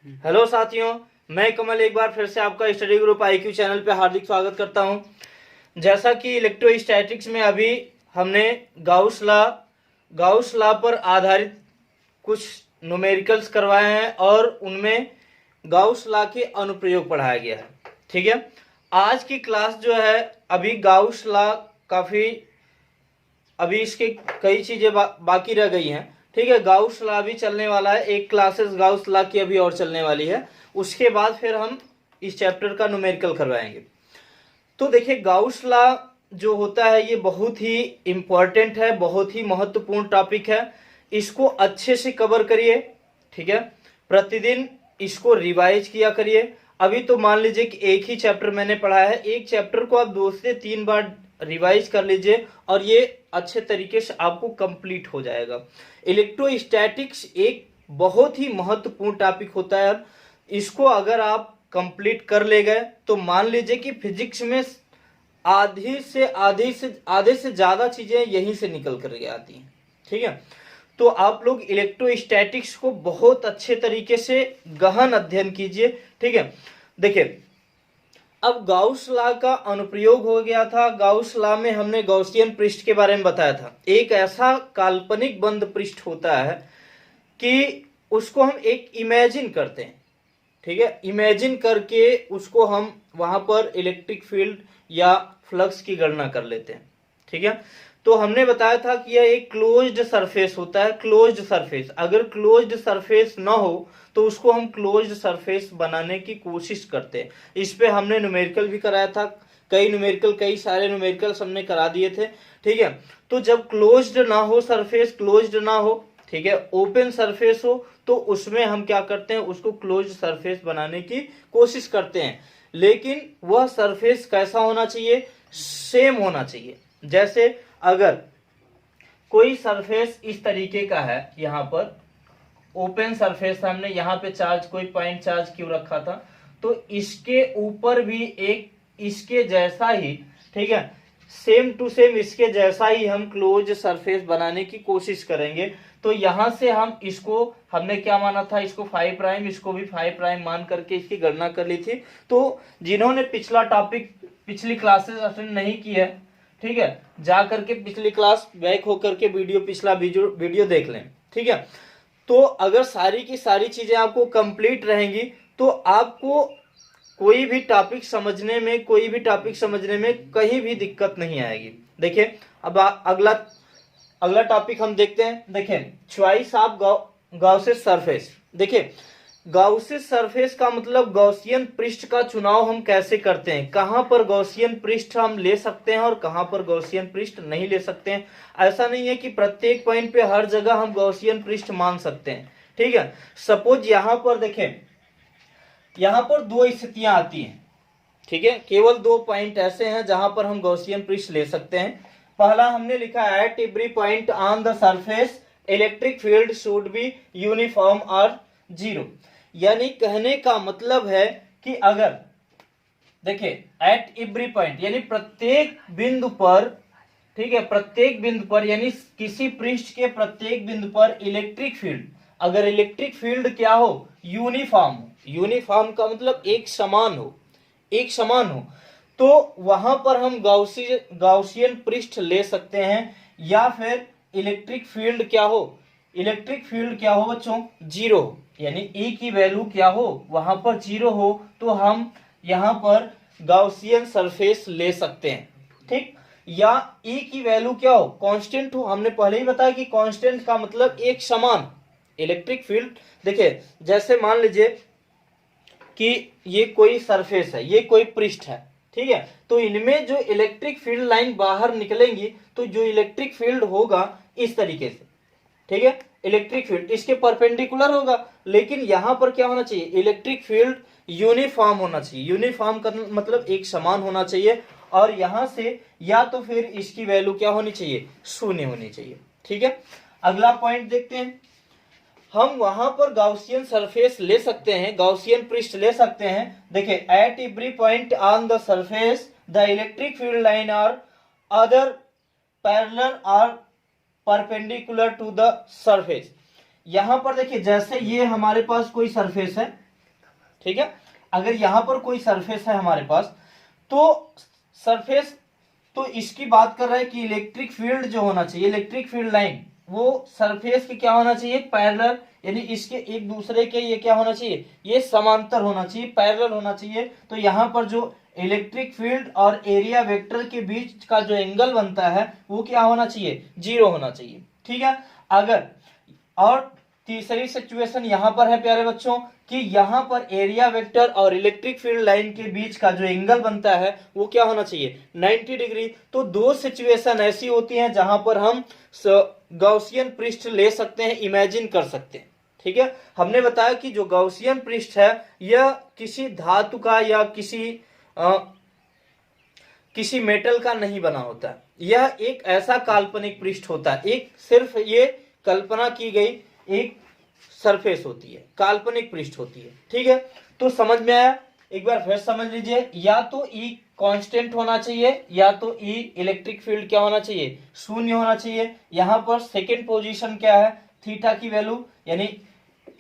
Hello साथियों, मैं कमल एक बार फिर से आपका स्टडी ग्रुप आईक्यू चैनल पे हार्दिक स्वागत करता हूं। जैसा कि इलेक्ट्रोस्टैटिक्स में अभी हमने गाउस लॉ पर आधारित कुछ न्यूमेरिकल्स करवाए हैं और उनमें गाउस लॉ के अनुप्रयोग पढ़ाया गया है। ठीक है, आज की क्लास जो है अभी गाउस लॉ काफ़ी अभी इसके कई चीज़ें बाकी रह गई हैं। ठीक है, गाउस लॉ भी चलने वाला है, एक क्लासेस गाउस लॉ की अभी और चलने वाली है। उसके बाद फिर हम इस चैप्टर का न्यूमेरिकल करवाएंगे। तो देखिए, गाउस लॉ जो होता है ये बहुत ही इम्पोर्टेंट है, बहुत ही महत्वपूर्ण टॉपिक है। इसको अच्छे से कवर करिए। ठीक है, प्रतिदिन इसको रिवाइज किया करिए। अभी तो मान लीजिए कि एक ही चैप्टर मैंने पढ़ा है, एक चैप्टर को आप 2 से 3 बार रिवाइज कर लीजिए और ये अच्छे तरीके से आपको कंप्लीट हो जाएगा। इलेक्ट्रोस्टैटिक्स एक बहुत ही महत्वपूर्ण टॉपिक होता है। इसको अगर आप कंप्लीट कर ले गए तो मान लीजिए कि फिजिक्स में आधे से ज्यादा चीजें यहीं से निकल कर के आती हैं। ठीक है, तो आप लोग इलेक्ट्रोस्टैटिक्स को बहुत अच्छे तरीके से गहन अध्ययन कीजिए। ठीक है, देखिए अब गाउस लॉ का अनुप्रयोग हो गया था। गाउस लॉ में हमने गॉसियन पृष्ठ के बारे में बताया था। एक ऐसा काल्पनिक बंद पृष्ठ होता है कि उसको हम एक इमेजिन करते हैं। ठीक है, इमेजिन करके उसको हम वहां पर इलेक्ट्रिक फील्ड या फ्लक्स की गणना कर लेते हैं। ठीक है, तो हमने बताया था कि यह एक क्लोज्ड सरफेस होता है। क्लोज्ड सरफेस, अगर क्लोज्ड सरफेस ना हो तो उसको हम क्लोज्ड सरफेस बनाने की कोशिश करते हैं। इस पे हमने न्यूमेरिकल भी कराया था, कई सारे न्यूमेरिकल्स हमने करा दिए थे। ठीक है, तो जब क्लोज्ड ना हो सरफेस, क्लोज्ड ना हो, ठीक है, ओपन सरफेस हो, तो उसमें हम क्या करते हैं, उसको क्लोज्ड सरफेस बनाने की कोशिश करते हैं। लेकिन वह सरफेस कैसा होना चाहिए? सेम होना चाहिए। जैसे अगर कोई सरफेस इस तरीके का है, यहां पर ओपन सरफेस, हमने यहाँ पे चार्ज, कोई पॉइंट चार्ज क्यों रखा था, तो इसके ऊपर भी एक इसके जैसा ही, ठीक है, सेम टू सेम इसके जैसा ही हम क्लोज सरफेस बनाने की कोशिश करेंगे। तो यहां से हम इसको, हमने क्या माना था, इसको 5 प्राइम, इसको भी 5 प्राइम मान करके इसकी गणना कर ली थी। तो जिन्होंने पिछला टॉपिक, पिछली क्लासेस अटेंड नहीं की है, ठीक है, जा करके पिछली क्लास बैक होकर के पिछला वीडियो देख लें। ठीक है, तो अगर सारी की सारी चीजें आपको कंप्लीट रहेंगी तो आपको कोई भी टॉपिक समझने में कहीं भी दिक्कत नहीं आएगी। देखिए अब अगला टॉपिक हम देखते हैं। देखिए, चॉइस ऑफ गॉसेस सरफेस। देखिए, गॉसेस सरफेस का मतलब गॉसियन पृष्ठ का चुनाव हम कैसे करते हैं, कहां पर गॉसियन पृष्ठ हम ले सकते हैं और कहां पर गॉसियन पृष्ठ नहीं ले सकते हैं। ऐसा नहीं है कि प्रत्येक पॉइंट पे हर जगह हम गॉसियन पृष्ठ मान सकते हैं। ठीक है, सपोज यहां पर देखें, यहां पर 2 स्थितियां आती हैं। ठीक है, केवल 2 पॉइंट ऐसे हैं जहां पर हम गॉसियन पृष्ठ ले सकते हैं। पहला हमने लिखा है, eight every point on the surface electric field should be uniform और 0। यानी कहने का मतलब है कि अगर देखिए एट एवरी पॉइंट यानी प्रत्येक बिंदु पर, ठीक है, प्रत्येक बिंदु पर यानी किसी पृष्ठ के प्रत्येक बिंदु पर इलेक्ट्रिक फील्ड, अगर इलेक्ट्रिक फील्ड क्या हो, यूनिफॉर्म हो, यूनिफॉर्म का मतलब एक समान हो, तो वहां पर हम गाउसियन पृष्ठ ले सकते हैं। या फिर इलेक्ट्रिक फील्ड क्या हो, बच्चों, 0, यानी E की वैल्यू क्या हो, वहां पर 0 हो, तो हम यहां पर गाउसियन सरफेस ले सकते हैं। ठीक, या E की वैल्यू क्या हो, कांस्टेंट हो। हमने पहले ही बताया कि कांस्टेंट का मतलब एक समान इलेक्ट्रिक फील्ड। देखिए, जैसे मान लीजिए कि ये कोई सरफेस है, ये कोई पृष्ठ है, ठीक है, तो इनमें जो इलेक्ट्रिक फील्ड लाइन बाहर निकलेंगी, तो जो इलेक्ट्रिक फील्ड होगा इस तरीके से, ठीक है, इलेक्ट्रिक फील्ड इसके परपेंडिकुलर होगा। लेकिन यहां पर क्या होना चाहिए, इलेक्ट्रिक फील्ड यूनिफॉर्म होना चाहिए। यूनिफॉर्म का मतलब एक समान होना चाहिए। और यहां से या तो फिर इसकी वैल्यू क्या होनी चाहिए, 0 होनी चाहिए। ठीक है, अगला पॉइंट देखते हैं। हम वहां पर गाउसियन सरफेस ले सकते हैं, गाउसियन पृष्ठ ले सकते हैं। देखिए, at every point on the surface the electric field line are other parallel और परपेंडिकुलर टू द सरफेस। यहां पर देखिए, जैसे ये हमारे पास कोई सरफेस है, ठीक है। अगर यहाँ पर कोई सरफेस है हमारे पास, तो सरफेस, तो इसकी बात कर रहा है कि इलेक्ट्रिक फील्ड जो होना चाहिए, इलेक्ट्रिक फील्ड लाइन वो सरफेस के क्या होना चाहिए, पैरेलल, यानी इसके एक दूसरे के ये क्या होना चाहिए, ये समांतर होना चाहिए, पैरेलल होना चाहिए। तो यहाँ पर जो इलेक्ट्रिक फील्ड और एरिया वेक्टर के बीच का जो एंगल बनता है वो क्या होना चाहिए, 0 होना चाहिए, ठीक है। अगर और तीसरी सिचुएशन यहां पर है प्यारे बच्चों कि यहां पर एरिया वेक्टर और इलेक्ट्रिक फील्ड लाइन के बीच का जो एंगल बनता है वो क्या होना चाहिए, 90 डिग्री। तो दो सिचुएशन ऐसी होती हैं जहां पर हम गॉसियन पृष्ठ ले सकते हैं, इमेजिन कर सकते हैं, ठीक है। हमने बताया कि जो गॉसियन पृष्ठ है यह किसी धातु का या किसी मेटल का नहीं बना होता, यह एक ऐसा काल्पनिक पृष्ठ होता है, एक सिर्फ ये कल्पना की गई एक सरफेस होती है, काल्पनिक पृष्ठ होती है, ठीक है। तो समझ में आया, एक बार फिर समझ लीजिए, या तो ई कांस्टेंट होना चाहिए या तो ई इलेक्ट्रिक फील्ड क्या होना चाहिए, शून्य होना चाहिए। यहां पर सेकेंड पोजीशन क्या है, थीटा की वैल्यू, यानी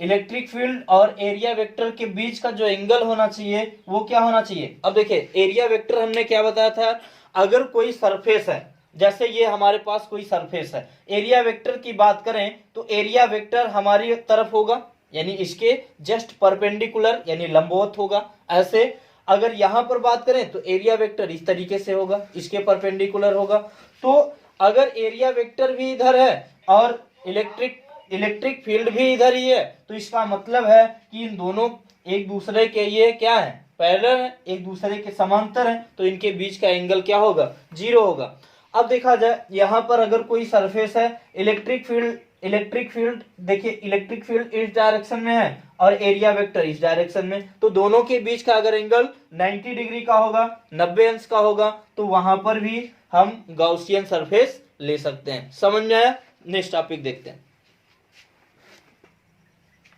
इलेक्ट्रिक फील्ड और एरिया वेक्टर के बीच का जो एंगल होना चाहिए वो क्या होना चाहिए। अब देखिए एरिया वेक्टर हमने क्या बताया था, अगर कोई सरफेस है, जैसे ये हमारे पास कोई सरफेस है, एरिया वेक्टर की बात करें तो एरिया वेक्टर हमारी तरफ होगा, यानी इसके जस्ट परपेंडिकुलर यानी लंबवत होगा। ऐसे अगर यहां पर बात करें तो एरिया वेक्टर इस तरीके से होगा, इसके परपेंडिकुलर होगा। तो अगर एरिया वेक्टर भी इधर है और इलेक्ट्रिक फील्ड भी इधर ही है, तो इसका मतलब है कि इन दोनों एक दूसरे के ये क्या है, पैरेलल है, एक दूसरे के समांतर है, तो इनके बीच का एंगल क्या होगा, 0 होगा। अब देखा जाए यहां पर अगर कोई सरफेस है, इलेक्ट्रिक फील्ड देखिए, इलेक्ट्रिक फील्ड इस डायरेक्शन में है और एरिया वेक्टर इस डायरेक्शन में, तो दोनों के बीच का अगर एंगल 90 डिग्री का होगा, 90 अंश का होगा, तो वहां पर भी हम गॉसियन सरफेस ले सकते हैं। समझ में आया, नेक्स्ट टॉपिक देखते हैं।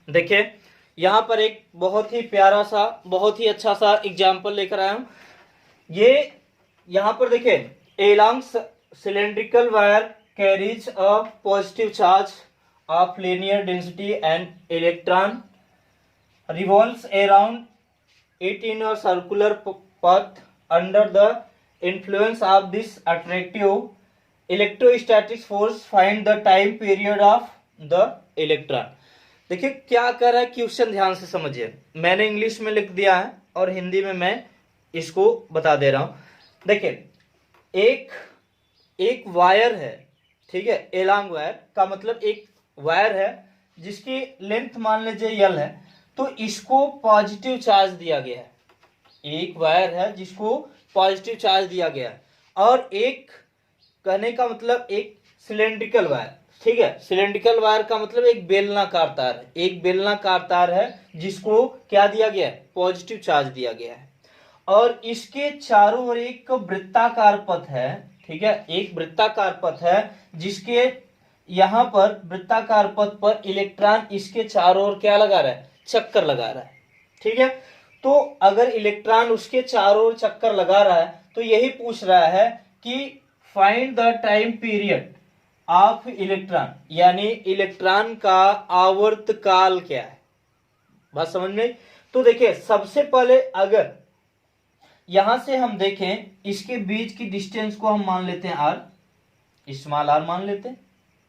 देखिए यहां पर एक बहुत ही प्यारा सा, बहुत ही अच्छा सा एग्जाम्पल लेकर आया हूं। ये यहां पर देखिए, a long cylindrical wire carries a positive charge of linear density and electron revolves around it in a circular path under the influence of this attractive electrostatic force. Find the time period of the electron. देखिए क्या कर रहा है question, ध्यान से समझिए, मैंने English में लिख दिया है और हिंदी में मैं इसको बता दे रहा हूं। देखिए एक वायर है, ठीक है, एलांग वायर का मतलब एक वायर है जिसकी लेंथ मान लीजिए यल है, तो इसको पॉजिटिव चार्ज दिया गया है। एक वायर है जिसको पॉजिटिव चार्ज दिया गया है, और एक कहने का मतलब एक सिलेंड्रिकल वायर, ठीक है, सिलेंड्रिकल वायर का मतलब एक बेलनाकार तार है, एक बेलनाकार तार है जिसको क्या दिया गया है, पॉजिटिव चार्ज दिया गया है, और इसके चारों ओर एक वृत्ताकार पथ है, ठीक है, एक वृत्ताकार पथ है जिसके यहां पर वृत्ताकार पथ पर इलेक्ट्रॉन इसके चारों ओर क्या लगा रहा है, चक्कर लगा रहा है, ठीक है। तो अगर इलेक्ट्रॉन उसके चारों ओर चक्कर लगा रहा है तो यही पूछ रहा है कि find the time period of electron, यानी इलेक्ट्रॉन का आवर्त काल क्या है। बात समझ में। तो देखिए सबसे पहले अगर यहां से हम देखें, इसके बीच की डिस्टेंस को हम मान लेते हैं आर, स्मॉल आर मान लेते हैं,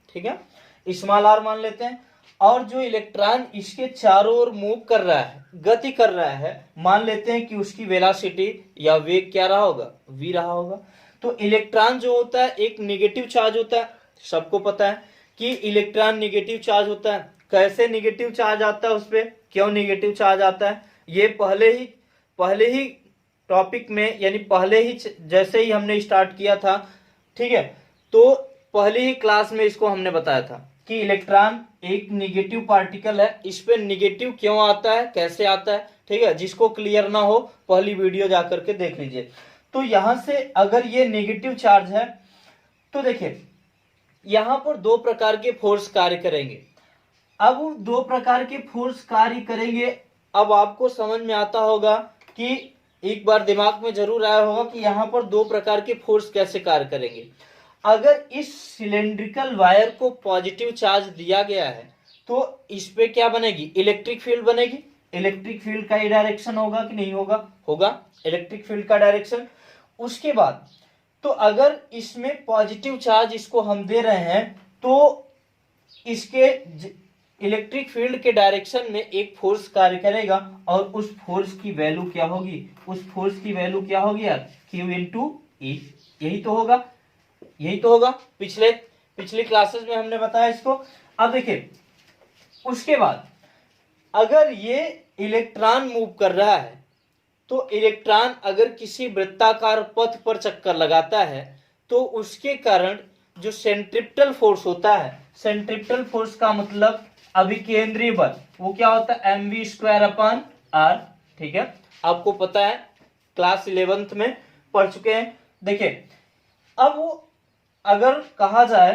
ठीक है, स्मॉल आर मान लेते हैं, और जो इलेक्ट्रॉन इसके चारों ओर मूव कर रहा है, गति कर रहा है, मान लेते हैं कि उसकी वेलोसिटी या वेग क्या रहा होगा, v रहा होगा। तो इलेक्ट्रॉन जो होता है एक निगेटिव चार्ज होता है, सबको पता है कि इलेक्ट्रॉन निगेटिव चार्ज होता है। कैसे निगेटिव चार्ज आता है उस पर, क्यों निगेटिव चार्ज आता है, ये पहले ही टॉपिक में, यानी पहले ही जैसे ही हमने स्टार्ट किया था, ठीक है, तो पहली ही क्लास में इसको हमने बताया था कि इलेक्ट्रॉन एक निगेटिव पार्टिकल है। इस पे निगेटिव क्यों आता है, कैसे आता है, ठीक है, जिसको क्लियर ना हो पहली वीडियो जाकर के देख लीजिए। तो यहां से अगर ये नेगेटिव चार्ज है तो देखिए यहां पर दो प्रकार के फोर्स कार्य करेंगे। अब दो प्रकार के फोर्स कार्य करेंगे, अब आपको समझ में आता होगा कि एक बार दिमाग में जरूर आया होगा कि यहां पर दो प्रकार के फोर्स कैसे कार्य करेंगे। अगर इस सिलेंड्रिकल वायर को पॉजिटिव चार्ज दिया गया है तो इस पे क्या बनेगी, इलेक्ट्रिक फील्ड बनेगी, इलेक्ट्रिक फील्ड का ही डायरेक्शन होगा कि नहीं होगा, होगा इलेक्ट्रिक फील्ड का डायरेक्शन। उसके बाद तो अगर इसमें पॉजिटिव चार्ज इसको हम दे रहे हैं तो इसके इलेक्ट्रिक फील्ड के डायरेक्शन में एक फोर्स कार्य करेगा और उस फोर्स की वैल्यू क्या होगी, उस फोर्स की वैल्यू क्या होगी यार, Q इंटू ई। यही तो होगा, यही तो होगा, पिछली क्लासेस में हमने बताया इसको। अब देखिए उसके बाद अगर ये इलेक्ट्रॉन मूव कर रहा है तो इलेक्ट्रॉन अगर किसी वृत्ताकार पथ पर चक्कर लगाता है तो उसके कारण जो सेंट्रिपेटल फोर्स होता है, सेंट्रिपेटल फोर्स का मतलब अभिकेंद्रीय बल, वो क्या होता है mv²/r। ठीक है, आपको पता है, क्लास 11th में पढ़ चुके हैं। देखिए अब वो अगर कहा जाए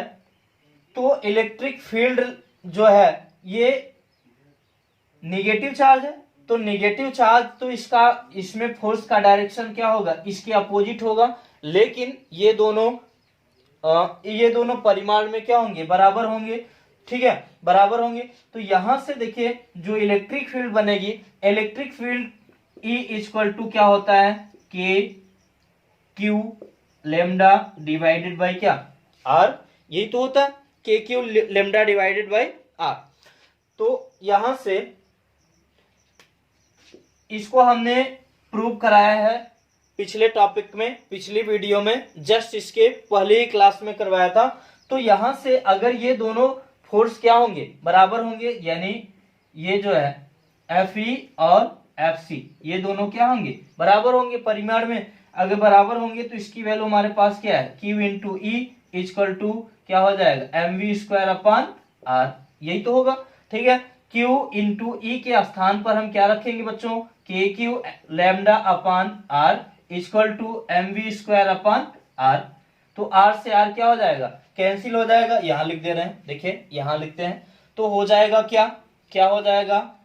तो इलेक्ट्रिक फील्ड जो है ये निगेटिव चार्ज है, तो निगेटिव चार्ज तो इसमें फोर्स का डायरेक्शन क्या होगा, इसके अपोजिट होगा। लेकिन ये दोनों परिमाण में क्या होंगे, बराबर होंगे। ठीक है, बराबर होंगे। तो यहां से देखिए जो इलेक्ट्रिक फील्ड बनेगी, electric field E equal to क्या होता है, k q lambda divided by क्या, आर। यही तो होता है k q lambda divided by r. तो यहां से इसको हमने प्रूव कराया है पिछले टॉपिक में, पिछली वीडियो में, जस्ट इसके पहले ही क्लास में करवाया था। तो यहां से अगर ये दोनों फोर्स क्या होंगे, बराबर होंगे, यानी ये जो है Fe और Fc ये दोनों क्या होंगे, बराबर होंगे परिमाण में। अगर बराबर होंगे तो इसकी वैल्यू हमारे पास क्या है, Q into E equal to क्या हो जाएगा, mv²/r। यही तो होगा। ठीक है, Q इंटू ई के स्थान पर हम क्या रखेंगे बच्चों, k q lambda upon r equal to mv²/r। तो r से r क्या हो जाएगा, कैंसिल हो जाएगा। यहां लिख दे रहे हैं, देखिए यहां लिखते हैं तो हो जाएगा क्या, क्या हो जाएगा,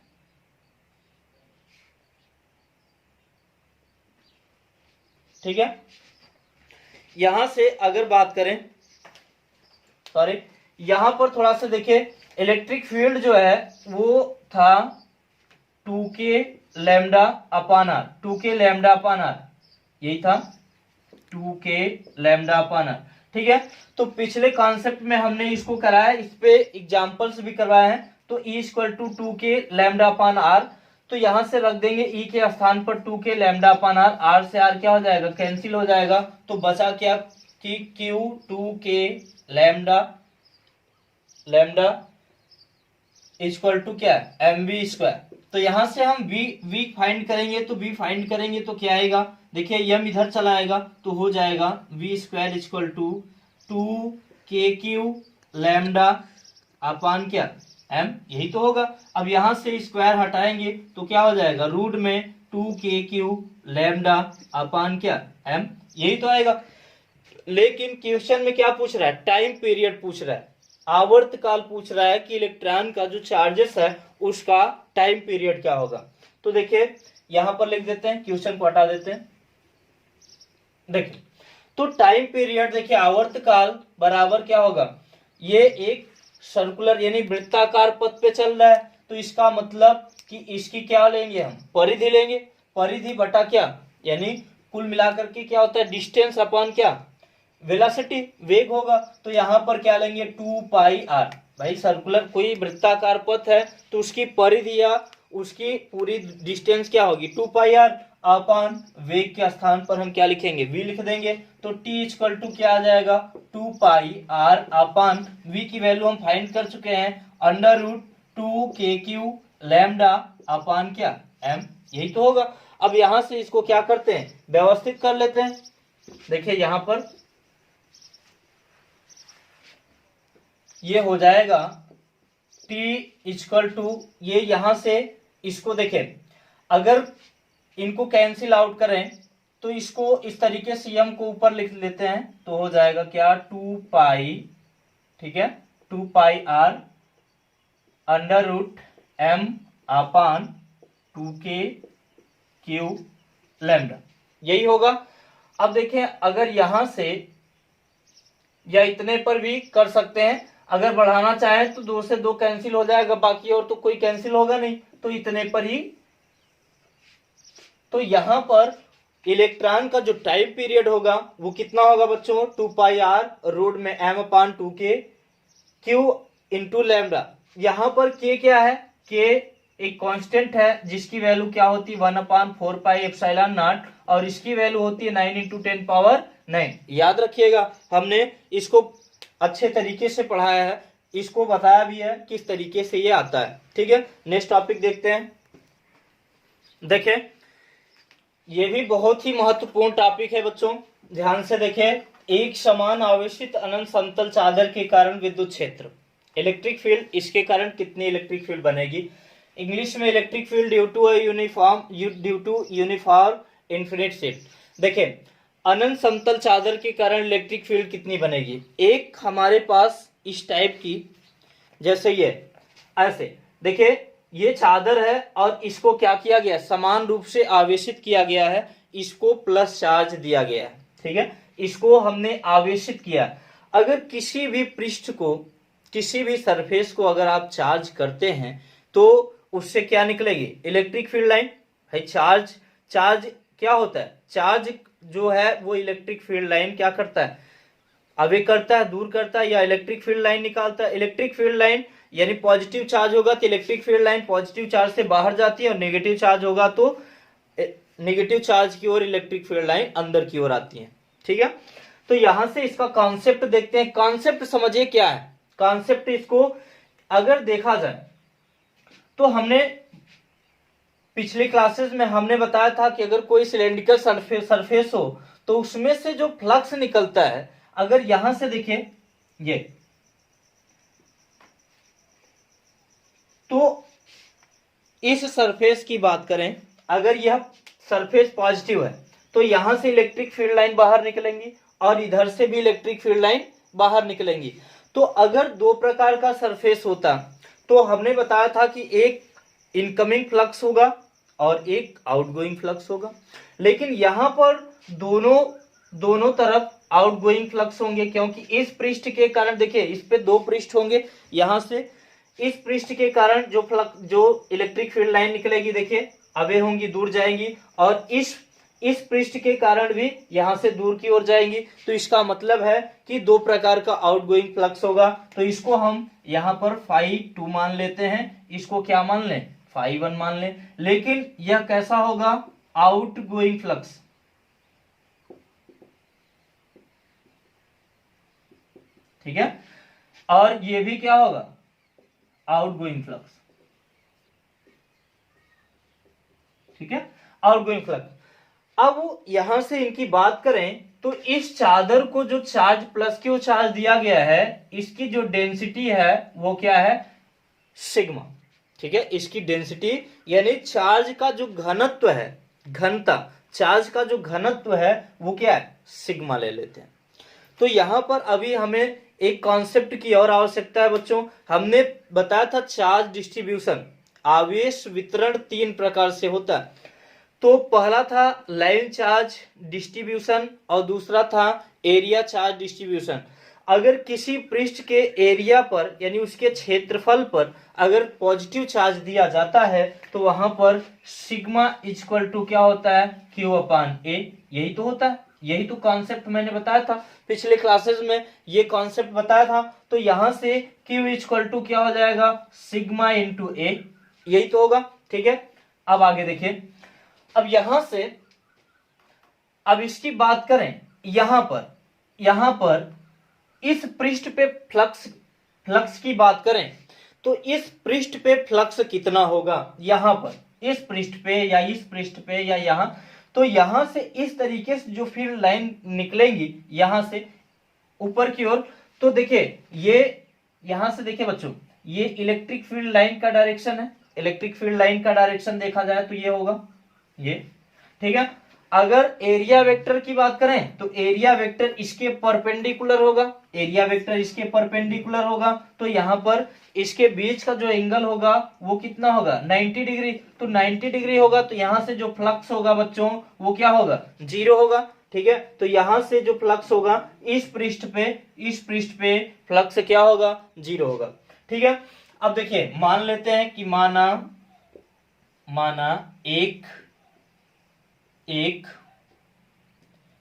ठीक है। यहां से अगर बात करें, सॉरी यहां पर थोड़ा सा देखिए, इलेक्ट्रिक फील्ड जो है वो था 2k lambda upon r, 2k lambda upon r, यही था 2k लेमडा अपान आर। ठीक है, तो पिछले कॉन्सेप्ट में हमने इसको कराया, इस पे एग्जांपल्स भी करवाए हैं। तो E equal to 2k lambda upon r, तो यहां से रख देंगे E के स्थान पर 2k lambda upon r, R से R क्या हो जाएगा, कैंसिल हो जाएगा। तो बचा क्या कि Q 2k lambda equal to क्या है, mv²। तो यहां से हम v फाइंड करेंगे, तो v फाइंड करेंगे तो क्या आएगा, देखिए m इधर चला आएगा तो हो जाएगा v² equal to 2kq lambda अपान क्या m, यही तो होगा। अब यहां से स्क्वायर हटाएंगे तो क्या हो जाएगा, रूट में 2kq लेमडा अपान क्या m, यही तो आएगा। लेकिन क्वेश्चन में क्या पूछ रहा है, टाइम पीरियड पूछ रहा है, आवर्तकाल पूछ रहा है कि इलेक्ट्रॉन का जो चार्जेस है उसका टाइम पीरियड क्या होगा। तो देखिए यहां पर लिख देते हैं, क्वेश्चन को हटा देते हैं। देखिए तो टाइम पीरियड, देखिए आवर्तकाल बराबर क्या होगा, ये एक सर्कुलर यानी वृत्ताकार पथ पे चल रहा है, तो इसका मतलब कि इसकी क्या लेंगे हम, परिधि लेंगे। परिधि बटा क्या, यानी कुल मिलाकर के क्या होता है, डिस्टेंस अपॉन क्या, वेलोसिटी, वेग होगा। तो यहां पर क्या लेंगे, 2πr। भाई सर्कुलर कोई वृत्ताकार पथ है तो उसकी परिधि या उसकी पूरी डिस्टेंस क्या होगी, 2πr अपान वेग के स्थान पर हम क्या लिखेंगे, v लिख देंगे। तो t इक्वल टू क्या आ जाएगा, 2πr अपान v की वैल्यू हम फाइंड कर चुके हैं, अंडर रूट 2kq लैम्डा अपान क्या m, यही तो होगा। अब यहां से इसको क्या करते हैं, व्यवस्थित कर लेते हैं। देखिए यहां पर ये हो जाएगा t इक्वल टू, ये यहां से इसको देखें, अगर इनको कैंसिल आउट करें तो इसको इस तरीके से m को ऊपर लिख लेते हैं तो हो जाएगा क्या, 2π, ठीक है 2πr अंडर रूट m अपान 2kq लैम्डा, यही होगा। अब देखें अगर यहां से या इतने पर भी कर सकते हैं, अगर बढ़ाना चाहे तो 2 से 2 कैंसिल हो जाएगा, बाकी और तो कोई कैंसिल होगा नहीं, तो इतने पर ही तो यहाँ पर इलेक्ट्रॉन का जो टाइम पीरियड होगा वो कितना होगा बच्चों, 2πr रूट में m/2k q इंटू लैम्डा। यहाँ पर k क्या है, k एक कांस्टेंट है जिसकी वैल्यू क्या होती है 1/4πε0 और इसकी वैल्यू होती है 9 × 10⁹ याद रखिएगा, हमने इसको अच्छे तरीके से पढ़ाया है, इसको बताया भी है किस तरीके से ये आता है। ठीक है, नेक्स्ट टॉपिक देखते हैं। देखें, ये भी बहुत ही महत्वपूर्ण टॉपिक है बच्चों, ध्यान से देखें। एक समान आवेशित अनंत समतल चादर के कारण विद्युत क्षेत्र, इलेक्ट्रिक फील्ड, इसके कारण कितनी इलेक्ट्रिक फील्ड बनेगी। इंग्लिश में electric field due to uniform infinite sheet. देखें, अनंत समतल चादर के कारण इलेक्ट्रिक फील्ड कितनी बनेगी। एक हमारे पास इस टाइप की, जैसे ये ऐसे, देखिए ये चादर है और इसको क्या किया गया, समान रूप से आवेशित किया गया है, इसको प्लस चार्ज दिया गया है। ठीक है, इसको हमने आवेशित किया। अगर किसी भी पृष्ठ को, किसी भी सरफेस को अगर आप चार्ज करते हैं तो उससे क्या निकलेगी, इलेक्ट्रिक फील्ड लाइन है। चार्ज क्या होता है, चार्ज जो है वो इलेक्ट्रिक फील्ड लाइन क्या करता है, आगे करता है, दूर करता है, या इलेक्ट्रिक फील्ड लाइन निकालता है। इलेक्ट्रिक फील्ड लाइन यानी पॉजिटिव चार्ज होगा तो electric field line positive charge से बाहर जाती है, और नेगेटिव चार्ज होगा तो नेगेटिव चार्ज की ओर इलेक्ट्रिक फील्ड लाइन अंदर की ओर आती है। ठीक है, तो यहां से इसका कॉन्सेप्ट देखते हैं। कॉन्सेप्ट समझिए क्या है। कॉन्सेप्ट, इसको अगर देखा जाए तो हमने पिछली क्लासेस में हमने बताया था कि अगर कोई सिलेंड्रिकल सरफेस हो तो उसमें से जो फ्लक्स निकलता है, अगर यहां से देखें ये, तो इस सरफेस की बात करें, अगर यह सरफेस पॉजिटिव है तो यहां से इलेक्ट्रिक फील्ड लाइन बाहर निकलेंगी और इधर से भी इलेक्ट्रिक फील्ड लाइन बाहर निकलेंगी। तो अगर दो प्रकार का सरफेस होता तो हमने बताया था कि एक इनकमिंग फ्लक्स होगा और एक आउटगोइंग फ्लक्स होगा, लेकिन यहां पर दोनों तरफ आउटगोइंग फ्लक्स होंगे, क्योंकि इस पृष्ठ के कारण, देखिए इस पे दो पृष्ठ होंगे, यहां से इस पृष्ठ के कारण जो इलेक्ट्रिक फील्ड लाइन निकलेगी, देखिए अवे होंगी, दूर जाएंगी, और इस पृष्ठ के कारण भी यहां से दूर की ओर जाएंगी। तो इसका मतलब है कि दो प्रकार का आउटगोइंग फ्लक्स होगा। तो इसको हम यहां पर φ2 मान लेते हैं, इसको क्या मान लें, φ1 मान लें। लेकिन यह कैसा होगा, आउटगोइंग फ्लक्स। ठीक है, और ये भी क्या होगा, आउटगोइंग फ्लक्स। ठीक है, आउटगोइंग फ्लक्स। अब यहां से इनकी बात करें तो इस चादर को जो चार्ज प्लस क्यू चार्ज दिया गया है, इसकी जो डेंसिटी है वो क्या है, सिग्मा। ठीक है, इसकी डेंसिटी यानी चार्ज का जो घनत्व है, घनता, चार्ज का जो घनत्व है वो क्या है, सिग्मा ले लेते हैं। तो यहां पर अभी हमें एक कॉन्सेप्ट की और आवश्यकता है बच्चों। हमने बताया था चार्ज डिस्ट्रीब्यूशन, आवेश वितरण तीन प्रकार से होता है। तो पहला था लाइन चार्ज डिस्ट्रीब्यूशन और दूसरा था एरिया चार्ज डिस्ट्रीब्यूशन। अगर किसी पृष्ठ के एरिया पर यानी उसके क्षेत्रफल पर अगर पॉजिटिव चार्ज दिया जाता है तो वहां पर सिग्मा इक्वल टू क्या होता है, Q/A। यही तो होता है, यही तो कॉन्सेप्ट मैंने बताया था पिछले क्लासेस में, ये कॉन्सेप्ट बताया था। तो यहां से Q इक्वल टू क्या हो जाएगा, सिग्मा इंटू A, यही तो होगा। ठीक है, अब आगे देखिए। अब यहां से, अब इसकी बात करें, यहां पर इस पृष्ठ पे फ्लक्स की बात करें तो इस पृष्ठ पे फ्लक्स कितना होगा, यहां पर इस पृष्ठ पे या इस पृष्ठ पे या यहां, तो यहां से इस तरीके से जो फील्ड लाइन निकलेंगी यहां से ऊपर की ओर, तो देखिए ये यहां से देखिए बच्चों, ये इलेक्ट्रिक फील्ड लाइन का डायरेक्शन है। इलेक्ट्रिक फील्ड लाइन का डायरेक्शन देखा जाए तो ये होगा ये। ठीक है, अगर एरिया वेक्टर की बात करें तो एरिया वेक्टर इसके परपेंडिकुलर होगा, एरिया वेक्टर इसके परपेंडिकुलर होगा, तो यहां पर इसके बीच का जो एंगल होगा वो कितना होगा, 90 डिग्री। तो 90 डिग्री होगा तो यहां से जो फ्लक्स होगा बच्चों वो क्या होगा, 0 होगा। ठीक है, तो यहां से जो फ्लक्स होगा इस पृष्ठ पे फ्लक्स क्या होगा, 0 होगा। ठीक है, अब देखिए मान लेते हैं कि माना एक एक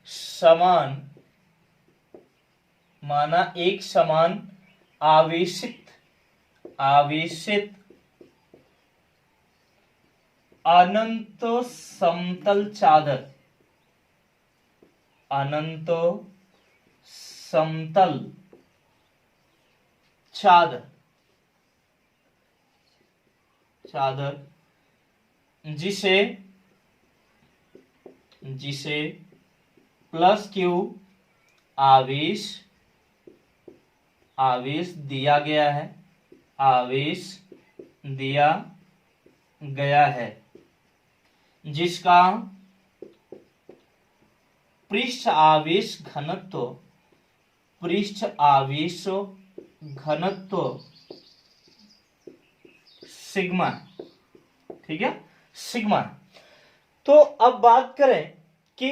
समान माना एक समान आवेशित अनंत समतल चादर, अनंत समतल चादर जिसे प्लस क्यू आवेश दिया गया है, जिसका पृष्ठ आवेश घनत्व सिग्मा, ठीक है, सिग्मा। तो अब बात करें कि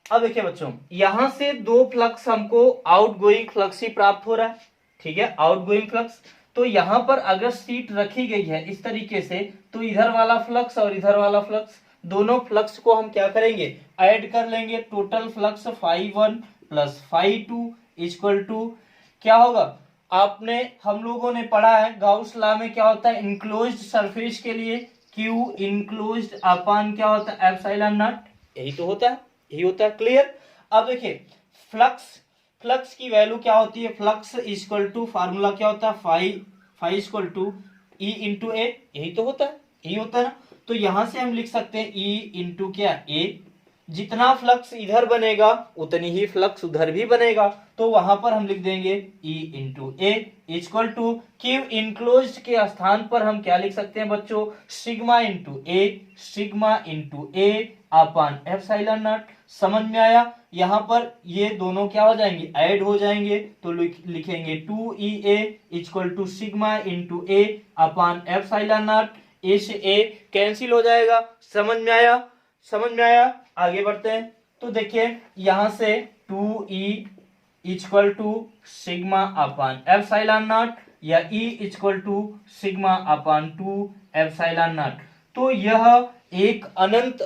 अब देखिए बच्चों, यहां से दो फ्लक्स हमको आउटगोइंग फ्लक्स ही प्राप्त हो रहा है, ठीक है, आउटगोइंग फ्लक्स। तो यहां पर अगर सीट रखी गई है इस तरीके से, तो इधर वाला फ्लक्स और इधर वाला फ्लक्स, दोनों फ्लक्स को हम क्या करेंगे, ऐड कर लेंगे। Total flux φ1 plus φ2 equal to क्या होगा, आपने हम लोगों ने पढ़ा है गाउस लॉ में क्या होता है, इनक्लोज्ड सरफेस के लिए Q इनक्लोज्ड अपान क्या होता है, एप्सिलॉन नॉट, यही तो होता है, यही होता है। क्लियर। अब देखिए फ्लक्स की वैल्यू क्या होती है, फ्लक्स इक्वल टू फार्मूला क्या होता है, phi equal to E into A, यही तो होता है, यही होता है ना। तो यहां से हम लिख सकते हैं ई इंटू क्या, ए। जितना फ्लक्स इधर बनेगा उतनी ही फ्लक्स उधर भी बनेगा, तो वहां पर हम लिख देंगे E into A equal to q enclosed के स्थान पर हम क्या लिख सकते हैं बच्चों, sigma into A upon epsilon naught. समझ में आया। यहां पर ये दोनों क्या हो जाएंगे, ऐड हो जाएंगे, तो लिखेंगे 2EA equal to sigma into A upon epsilon naught. A से ए कैंसिल हो जाएगा। समझ में आया। आगे बढ़ते हैं। तो देखिए यहां से 2E equal to sigma upon epsilon naught या E equal to sigma upon 2 epsilon naught. तो यह एक अनंत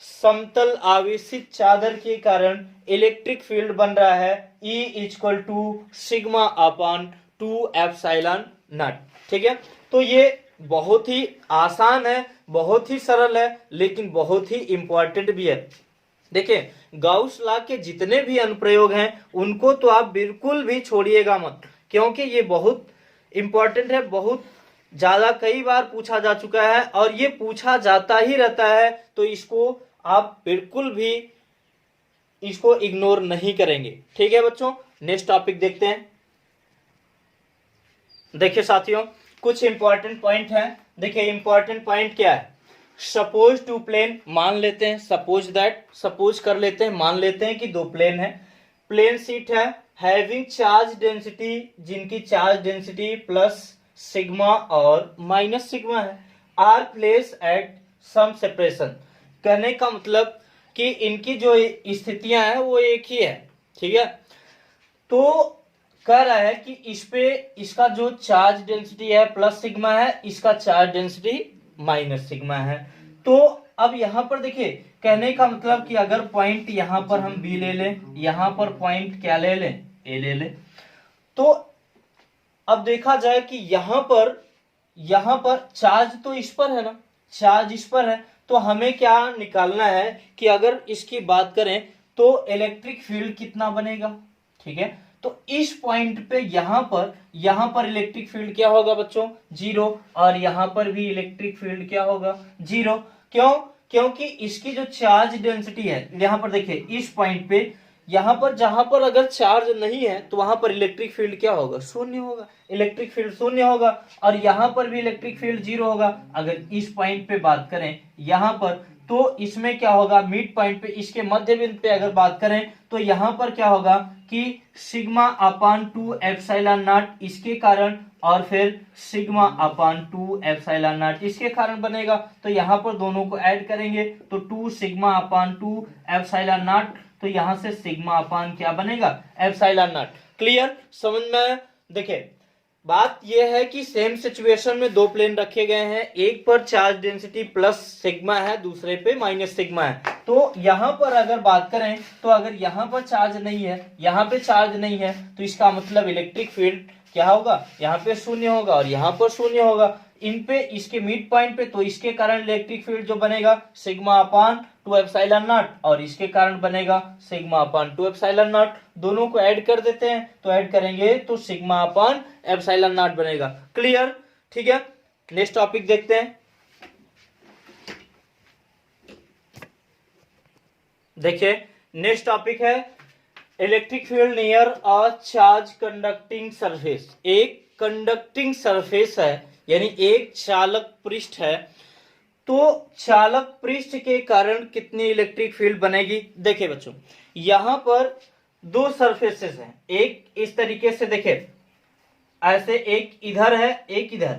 समतल आवेशित चादर के कारण इलेक्ट्रिक फील्ड बन रहा है E equal to sigma upon 2 epsilon naught. ठीक है। तो ये बहुत ही आसान है, बहुत ही सरल है, लेकिन बहुत ही इंपॉर्टेंट भी है। देखिए गाउस लॉ के जितने भी अनुप्रयोग हैं उनको तो आप बिल्कुल भी छोड़िएगा मत, क्योंकि ये बहुत इंपॉर्टेंट है, बहुत ज्यादा कई बार पूछा जा चुका है और ये पूछा जाता ही रहता है। तो इसको आप बिल्कुल भी इसको इग्नोर नहीं करेंगे। ठीक है बच्चों, नेक्स्ट टॉपिक देखते हैं। देखिए साथियों कुछ इंपॉर्टेंट पॉइंट हैं। देखिए इंपॉर्टेंट पॉइंट क्या है, सपोज टू प्लेन, मान लेते हैं, सपोज कर लेते हैं, मान लेते हैं कि दो प्लेन है, प्लेन शीट है हैविंग चार्ज डेंसिटी, जिनकी चार्ज डेंसिटी प्लस सिग्मा और माइनस सिग्मा है, are place at some separation. कहने का मतलब कि इनकी जो स्थितियां हैं वो एक ही है। ठीक है। तो कह रहा है कि इस पे इसका जो चार्ज डेंसिटी है प्लस सिग्मा है, इसका चार्ज डेंसिटी माइनस सिग्मा है। तो अब यहां पर देखिए कहने का मतलब कि अगर पॉइंट यहां पर हम बी ले लें, यहां पर पॉइंट क्या ले लें, ए ले लें, तो अब देखा जाए कि यहां पर चार्ज तो इस पर है ना, चार्ज इस पर है, तो हमें क्या निकालना है कि अगर इसकी बात करें तो इलेक्ट्रिक फील्ड कितना बनेगा। ठीक है। तो इस पॉइंट पे यहां पर इलेक्ट्रिक फील्ड क्या होगा बच्चों, 0, और यहां पर भी इलेक्ट्रिक फील्ड क्या होगा, 0। क्यों? क्योंकि इसकी जो चार्ज डेंसिटी है, यहां पर देखिए इस पॉइंट पे यहां पर जहां पर अगर चार्ज नहीं है तो वहां पर इलेक्ट्रिक फील्ड क्या होगा, शून्य होगा, इलेक्ट्रिक फील्ड शून्य होगा, और यहां पर भी इलेक्ट्रिक फील्ड 0 होगा। अगर इस पॉइंट पे बात करें यहां पर, तो इसमें क्या होगा, मिड पॉइंट पे, इसके मध्य बिंदु पे अगर बात करें तो यहां पर क्या होगा कि सिग्मा अपान 2 एप्सिलॉन नॉट इसके कारण, और फिर सिग्मा अपान 2 एप्सिलॉन नॉट इसके कारण बनेगा। तो यहां पर दोनों को ऐड करेंगे तो 2 सिग्मा अपान 2 एप्सिलॉन नॉट, तो यहां से सिग्मा अपान क्या बनेगा, एप्सिलॉन नॉट। क्लियर, समझ में? देखिए बात यह है कि सेम सिचुएशन में दो प्लेन रखे गए हैं, एक पर चार्ज डेंसिटी प्लस सिग्मा है, दूसरे पे माइनस सिग्मा है। तो यहाँ पर अगर बात करें तो अगर यहाँ पर चार्ज नहीं है, यहाँ पे चार्ज नहीं है, तो इसका मतलब इलेक्ट्रिक फील्ड क्या होगा, यहाँ पे शून्य होगा और यहाँ पर शून्य होगा। इन पे इसके मिड पॉइंट पे, तो इसके कारण इलेक्ट्रिक फील्ड जो बनेगा सिग्मा अपान 2 एप्सिलॉन नॉट, और इसके कारण बनेगा सिग्मा अपान 2 एप्सिलॉन नॉट। दोनों को ऐड कर देते हैं, तो ऐड करेंगे तो सिग्मा अपान एप्सिलॉन नॉट बनेगा। क्लियर? ठीक है, नेक्स्ट टॉपिक देखते हैं। देखिए नेक्स्ट टॉपिक है electric field near a charge conducting surface. एक कंडक्टिंग सरफेस है, यानी एक चालक पृष्ठ है, तो चालक पृष्ठ के कारण कितनी इलेक्ट्रिक फील्ड बनेगी। देखिए बच्चों, यहां पर दो सरफेसेस हैं, एक इस तरीके से देखे ऐसे, एक इधर है एक इधर,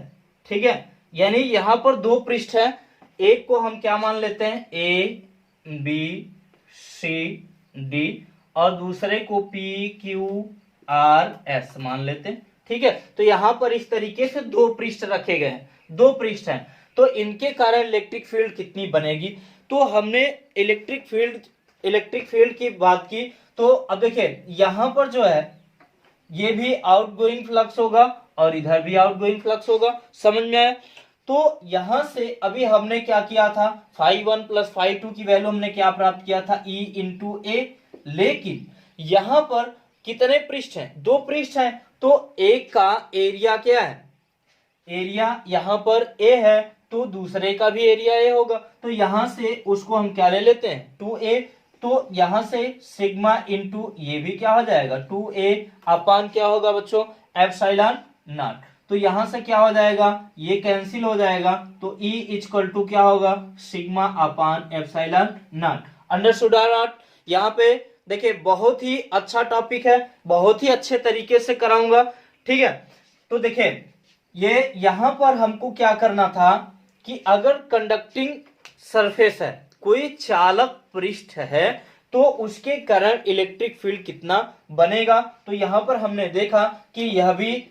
ठीक है, यानी यहां पर दो पृष्ठ है। एक को हम क्या मान लेते हैं, ए बी सी डी, और दूसरे को पी क्यू आर एस मान लेते हैं। ठीक है, तो यहां पर इस तरीके से दो पृष्ठ रखे गए हैं, दो पृष्ठ हैं, तो इनके कारण इलेक्ट्रिक फील्ड कितनी बनेगी। तो हमने इलेक्ट्रिक फील्ड की बात की। तो अब देखिए यहां पर जो है ये भी आउटगोइंग फ्लक्स होगा और इधर भी आउटगोइंग फ्लक्स होगा, समझ में आया। तो यहां से अभी हमने क्या किया था, φ1 प्लस φ2 की वैल्यू हमने क्या प्राप्त किया था, E इंटू ए। लेकिन यहां पर कितने पृष्ठ हैं, दो पृष्ठ हैं, तो एक का एरिया क्या है, एरिया यहां पर ए है, तो दूसरे का भी एरिया ए होगा। तो यहां से उसको हम क्या ले लेते हैं, 2a। तो यहां से सिग्मा इंटू ये भी क्या हो जाएगा, 2a अपान क्या होगा बच्चों, एप्सिलॉन नॉट। तो यहां से क्या हो जाएगा, ये कैंसिल हो जाएगा, तो E इक्वल टू क्या होगा, sigma upon epsilon naught. Understood or not? यहाँ पे देखिए बहुत ही अच्छा टॉपिक है, बहुत ही अच्छे तरीके से कराऊंगा। ठीक है, तो देखिए ये यहां पर हमको क्या करना था कि अगर कंडक्टिंग सरफेस है, कोई चालक पृष्ठ है, तो उसके कारण इलेक्ट्रिक फील्ड कितना बनेगा। तो यहां पर हमने देखा कि यह भी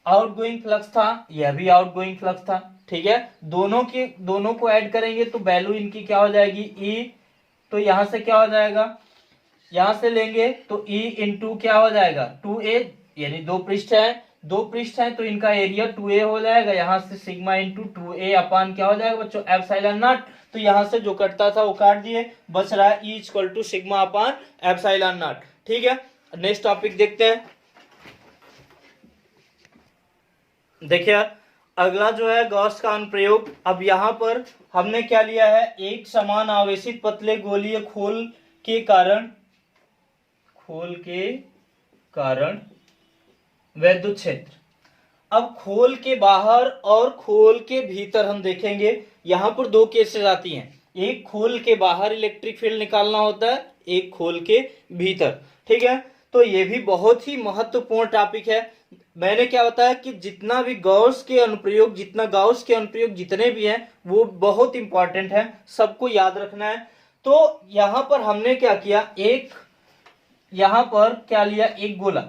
आउटगोइंग फ्लक्स था, यह भी आउटगोइंग फ्लक्स था। ठीक है, दोनों को ऐड करेंगे तो वैल्यू इनकी क्या हो जाएगी, ई। तो यहां से क्या हो जाएगा, यहां से लेंगे तो E इंटू क्या हो जाएगा, 2a, यानी दो पृष्ठ है तो इनका एरिया 2a हो जाएगा। यहां से सिग्मा इंटू 2a अपान क्या हो जाएगा बच्चों, एप्सिलॉन नॉट। तो यहां से जो कटता था वो काट दिए, बच रहा है E equal to sigma upon epsilon naught. ठीक है, नेक्स्ट टॉपिक देखते हैं। देखिए अगला जो है गॉस का अनुप्रयोग। अब यहाँ पर हमने क्या लिया है, एक समान आवेशित पतले गोलीय खोल के कारण वैद्युत क्षेत्र। अब खोल के बाहर और खोल के भीतर हम देखेंगे, यहां पर दो केसेस आती हैं, एक खोल के बाहर इलेक्ट्रिक फील्ड निकालना होता है, एक खोल के भीतर। ठीक है, तो ये भी बहुत ही महत्वपूर्ण टॉपिक है। मैंने क्या बताया कि जितना गॉस के अनुप्रयोग जितने भी हैं वो बहुत इंपॉर्टेंट है, सबको याद रखना है। तो यहां पर हमने क्या किया, यहां पर क्या लिया, एक गोला,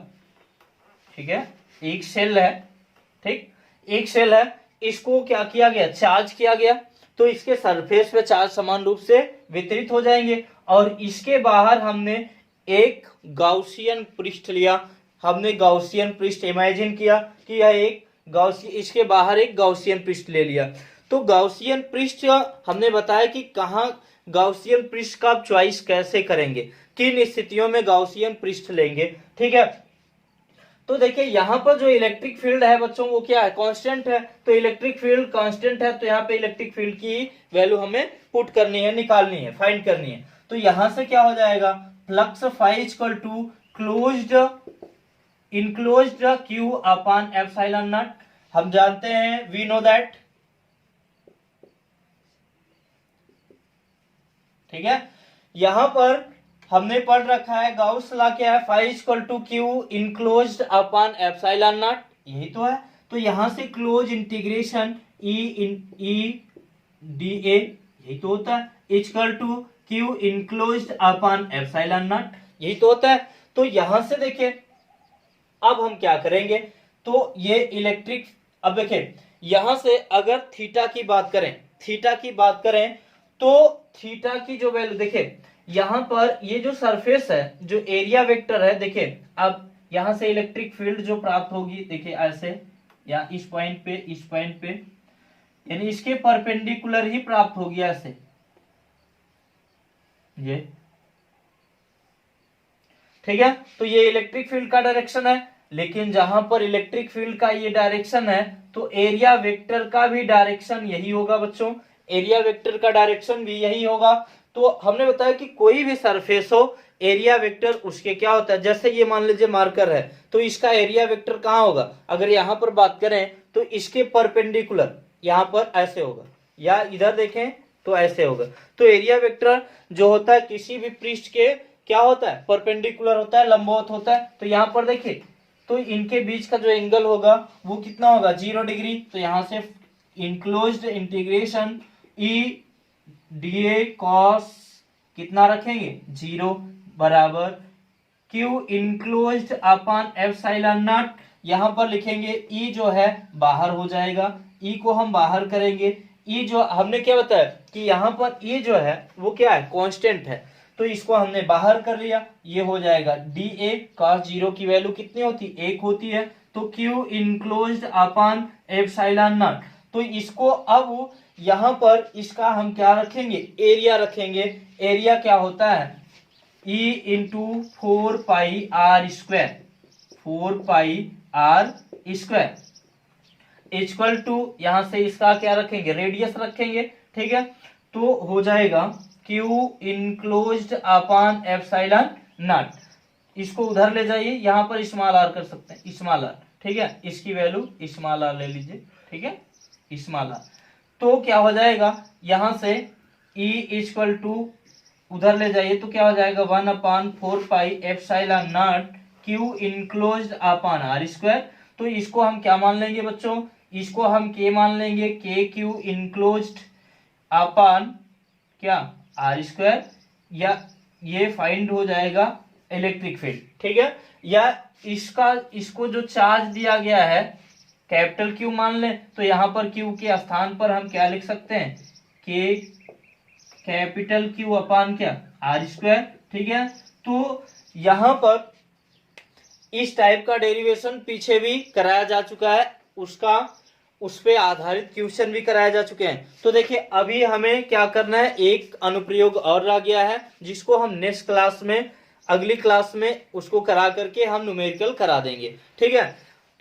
ठीक है, एक सेल है, ठीक, एक सेल है, इसको क्या किया गया, चार्ज किया गया। तो इसके सरफेस पे चार्ज समान रूप से वितरित हो जाएंगे, और इसके बाहर हमने एक गाउसियन पृष्ठ लिया। हमने गाउसियन पृष्ठ इमेजिन किया कि यह इसके बाहर एक गाउसियन पृष्ठ ले लिया। तो गाउसियन पृष्ठ हमने बताया कि कहाँ गाउसियन पृष्ठ का चॉइस कैसे करेंगे, किन स्थितियों में गाउसियन पृष्ठ लेंगे। ठीक है, तो देखिए यहाँ पर जो इलेक्ट्रिक फील्ड है बच्चों वो क्या है, कांस्टेंट है। तो इलेक्ट्रिक फील्ड कांस्टेंट है, तो यहाँ पे इलेक्ट्रिक फील्ड की वैल्यू हमें पुट करनी है, निकालनी है, फाइंड करनी है। तो यहां से क्या हो जाएगा, flux phi equal to enclosed q upon epsilon naught. हम जानते हैं, वी नो दैट। ठीक है, यहां पर हमने पढ़ रखा है गॉस लॉ क्या है, phi equal to q enclosed upon epsilon naught, यही तो है। तो यहां से close integration E d A, यही तो होता है, equal to q enclosed upon epsilon naught, यही तो होता है। तो यहां से देखिए अब हम क्या करेंगे, तो ये इलेक्ट्रिक, अब देखिए यहां से अगर थीटा की बात करें तो थीटा की जो वैल्यू देखिए, यहां पर ये जो सरफेस है, जो एरिया वेक्टर है, देखिए अब यहां से इलेक्ट्रिक फील्ड जो प्राप्त होगी, देखिए ऐसे या इस पॉइंट पे यानी इसके परपेंडिकुलर ही प्राप्त होगी ऐसे, ये ठीक है। तो ये इलेक्ट्रिक फील्ड का डायरेक्शन है, लेकिन जहां पर इलेक्ट्रिक फील्ड का ये डायरेक्शन है तो एरिया वेक्टर का भी डायरेक्शन यही होगा बच्चों, एरिया वेक्टर का डायरेक्शन भी यही होगा। तो हमने बताया कि कोई भी सरफेस हो, एरिया वेक्टर उसके क्या होता है, जैसे ये मान लीजिए मार्कर है तो इसका एरिया वेक्टर कहाँ होगा, अगर यहां पर बात करें तो इसके परपेंडिकुलर यहां पर ऐसे होगा, या इधर देखें तो ऐसे होगा। तो एरिया वेक्टर जो होता है किसी भी पृष्ठ के क्या होता है, परपेंडिकुलर होता है, लंबवत होता है। तो यहां पर देखिए तो इनके बीच का जो एंगल होगा वो कितना होगा, 0 डिग्री। तो यहां से इनक्लोज्ड इंटीग्रेशन ई डी ए कॉस कितना रखेंगे 0 बराबर Q enclosed upon epsilon not, यहां पर लिखेंगे ई जो है बाहर हो जाएगा, ई को हम बाहर करेंगे। ई जो हमने क्या बताया कि यहां पर ई जो है वो क्या है, कांस्टेंट है, तो इसको हमने बाहर कर लिया, ये हो जाएगा डी ए कॉस 0 की वैल्यू कितनी होती है, 1 होती है। तो Q enclosed upon epsilon naught, तो इसको अब यहां पर इसका हम क्या रखेंगे, एरिया रखेंगे। एरिया क्या होता है, E into 4 pi r square, 4 pi r square equal to, यहां से इसका क्या रखेंगे, रेडियस रखेंगे, ठीक है। तो हो जाएगा Q enclosed upon epsilon not, इसको उधर ले जाइए, यहां पर स्मॉल आर कर सकते हैं, स्मॉल आर, ठीक है, इसकी वैल्यू स्मॉल आर ले लीजिए, ठीक है, स्मॉल आर। तो क्या हो जाएगा, यहां से E इक्वल टू उधर ले जाइए तो क्या हो जाएगा 1/4 pi epsilon naught q enclosed upon r square. तो इसको हम क्या मान लेंगे बच्चों, इसको हम के मान लेंगे, के क्यू इनक्लोज्ड अपॉन क्या आर स्क्वायर, या ये फाइंड हो जाएगा इलेक्ट्रिक फील्ड, ठीक है। या इसको जो चार्ज दिया गया है कैपिटल क्यू मान लें, तो यहां पर क्यू के स्थान पर हम क्या लिख सकते हैं, के कैपिटल क्यू अपॉन क्या आर स्क्वायर, ठीक है। तो यहां पर इस टाइप का डेरिवेशन पीछे भी कराया जा चुका है, उस पे आधारित क्वेश्चन भी कराए जा चुके हैं। तो देखिए अभी हमें क्या करना है, एक अनुप्रयोग और रह गया है जिसको हम नेक्स्ट क्लास में, अगली क्लास में उसको करा करके हम न्यूमेरिकल करा देंगे, ठीक है।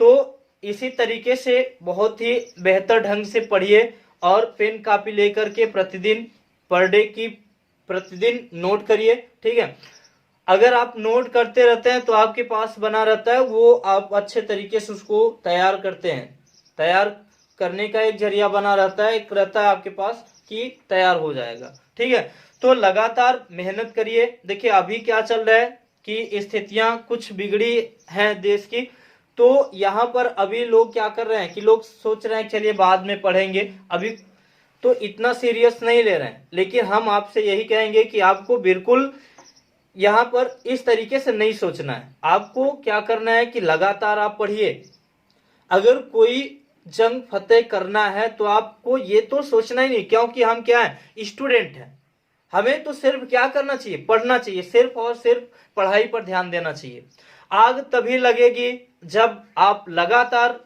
तो इसी तरीके से बहुत ही बेहतर ढंग से पढ़िए और पेन कापी लेकर के प्रतिदिन पर डे की प्रतिदिन नोट करिए, ठीक है। अगर आप नोट करते रहते हैं तो आपके पास बना रहता है, वो आप अच्छे तरीके से उसको तैयार करते हैं, तैयार करने का एक जरिया बना रहता है, एक रहता है आपके पास कि तैयार हो जाएगा, ठीक है। तो लगातार मेहनत करिए। देखिए अभी क्या चल रहा है कि स्थितियां कुछ बिगड़ी हैं देश की, तो यहाँ पर अभी लोग क्या कर रहे हैं कि लोग सोच रहे हैं चलिए बाद में पढ़ेंगे, अभी तो इतना सीरियस नहीं ले रहे हैं। लेकिन हम आपसे यही कहेंगे कि आपको बिल्कुल यहाँ पर इस तरीके से नहीं सोचना है, आपको क्या करना है कि लगातार आप पढ़िए। अगर कोई जंग फतेह करना है तो आपको ये तो सोचना ही नहीं, क्योंकि हम क्या है, स्टूडेंट हैं, हमें तो सिर्फ क्या करना चाहिए, पढ़ना चाहिए, सिर्फ और सिर्फ पढ़ाई पर ध्यान देना चाहिए। आग तभी लगेगी जब आप लगातार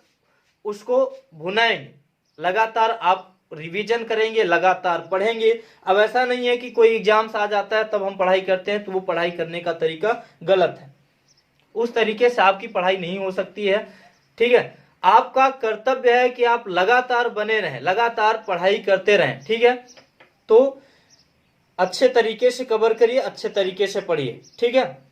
उसको भुनाएंगे, लगातार आप रिवीजन करेंगे, लगातार पढ़ेंगे। अब ऐसा नहीं है कि कोई एग्जाम्स आ जाता है तब हम पढ़ाई करते हैं, तो वो पढ़ाई करने का तरीका गलत है, उस तरीके से आपकी पढ़ाई नहीं हो सकती है, ठीक है। आपका कर्तव्य है कि आप लगातार बने रहें, लगातार पढ़ाई करते रहें, ठीक है। तो अच्छे तरीके से कवर करिए, अच्छे तरीके से पढ़िए, ठीक है।